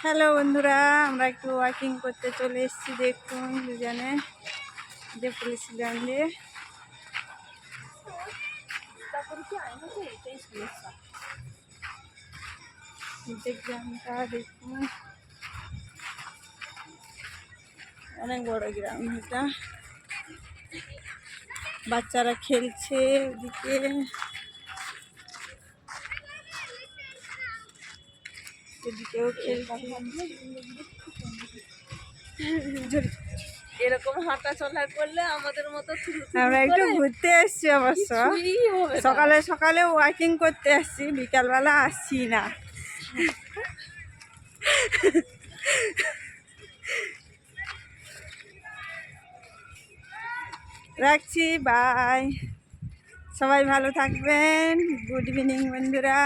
Hello বন্ধুরা, আমরা একটু ওয়াকিং করতে চলে এসেছি। দেখুন দুজনে যে পুলিশ ল্যান্ডে গ্রামটা দেখুন, অনেক বড় গ্রাম এটা। বাচ্চারা খেলছে ওদিকে, এদিকেও খেলছে। এরকম হাঁটা চলা করলে আমাদের মতো আমরা একটু ঘুরতে এসছি, অবশ্য সকালে সকালে ওয়াকিং করতে আসছি, বিকালবেলা আসছি না। রাখছি, বাই। সবাই ভালো থাকবেন। গুড ইভিনিং বন্ধুরা।